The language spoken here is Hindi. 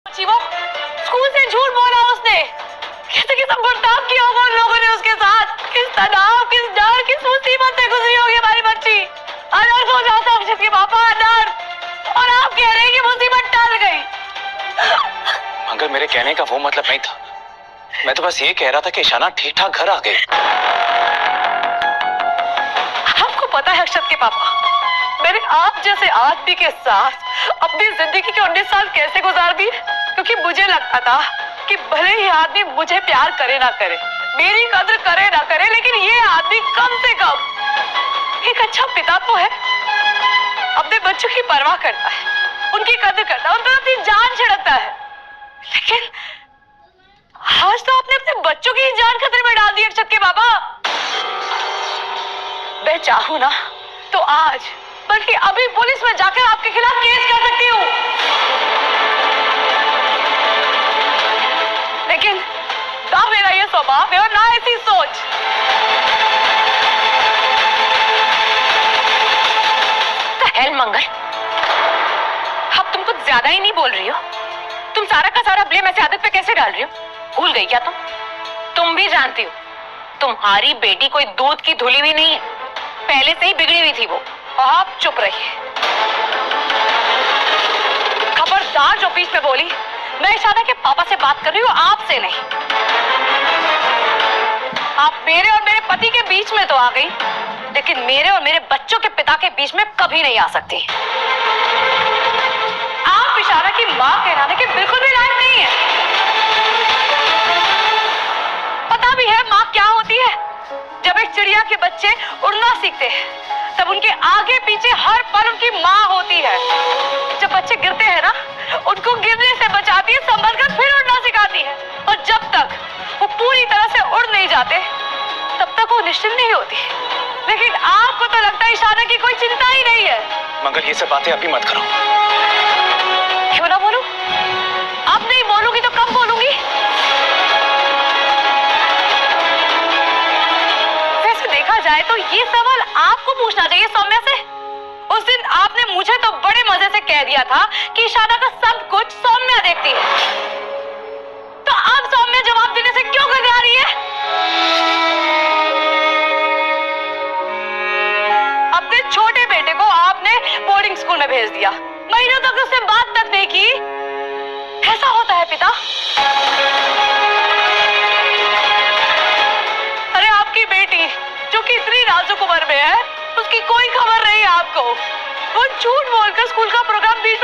वो स्कूल से झूठ बोला उसने। कैसे कितना बर्ताव किया होगा उन लोगों ने उसके साथ। किस तनाव, किस डर, किस मुसीबत से गुजरी होगी हमारी बच्ची। अनर्थ हो जाता अक्षत के पापा, अनर्थ। और आप कह रहे हैं कि मुसीबत टल गई। अंकल, मेरे कहने का वो मतलब नहीं था। मैं तो बस ये कह रहा था कि ईशाना ठीक ठाक घर आ गई। आपको पता है अक्षत के पापा, मैंने आप जैसे आदमी के साथ अपनी जिंदगी के 19 साल कैसे गुजार दिए। क्योंकि मुझे लगता था कि भले ही आदमी मुझे प्यार करे ना करे, मेरी कद्र करे ना करे, लेकिन ये आदमी कम से कम एक अच्छा पिता तो है। अपने बच्चों की परवाह करता है, उनकी कद्र करता है, उन पर अपनी जान छिड़कता है। लेकिन आज तो आपने अपने बच्चों की जान खतरे में डाल दी अक्षत के बाबा। मैं चाहूं ना तो आज, बल्कि अभी पुलिस में जाकर आपके खिलाफ केस कर सकती हूँ। लेकिन ना मेरा ये स्वभाव है और ना ऐसी सोच। हेल मंगल, अब तुम कुछ ज्यादा ही नहीं बोल रही हो। तुम सारा का सारा ब्लेम ऐसे आदत पे कैसे डाल रही हो? भूल गई क्या तुम भी जानती हो तुम्हारी बेटी कोई दूध की धुली हुई नहीं है, पहले से ही बिगड़ी हुई थी वो। आप चुप रहिए। खबरदार जो बीच में बोली। मैं ईशाना के पापा से बात कर रही हूँ, आपसे नहीं। आप मेरे और मेरे पति के बीच में तो आ गई, लेकिन मेरे और मेरे बच्चों के पिता के बीच में कभी नहीं आ सकती। आप ईशाना की मां कहलाने के बिल्कुल भी लायक नहीं है। पता भी है मां क्या होती है। जब एक चिड़िया के बच्चे उड़ना सीखते हैं, तब उनके आगे पीछे हर पल उनकी मां होती है। जब बच्चे गिरते हैं ना, उनको गिरने से बचाती है, संभल कर फिर उड़ना सिखाती है। और जब तक वो पूरी तरह से उड़ नहीं जाते, तब तक वो निश्चिंत नहीं होती। लेकिन आपको तो लगता है ईशाना की कोई चिंता ही नहीं है। मंगल, ये सब बातें अभी मत करो। क्यों ना बोलूं? अब नहीं बोलूंगी तो कब बोलूंगी? वैसे देखा जाए तो ये सवाल आपको पूछना चाहिए सौम्या से। उस दिन आपने मुझे तो बड़े मजे से कह दिया था कि ईशाना का सब कुछ सौम्या देखती है। तो अब सौम्या जवाब देने से क्यों घबरा रही है? अपने छोटे बेटे को आपने बोर्डिंग स्कूल में भेज दिया, महीनों तक उससे बात तक नहीं की। कैसा होता है पिता? अरे आपकी बेटी जो कि इतनी नाजुक उम्र में है, उसकी कोई खबर नहीं है आपको। वो झूठ बोलकर स्कूल का प्रोग्राम बीच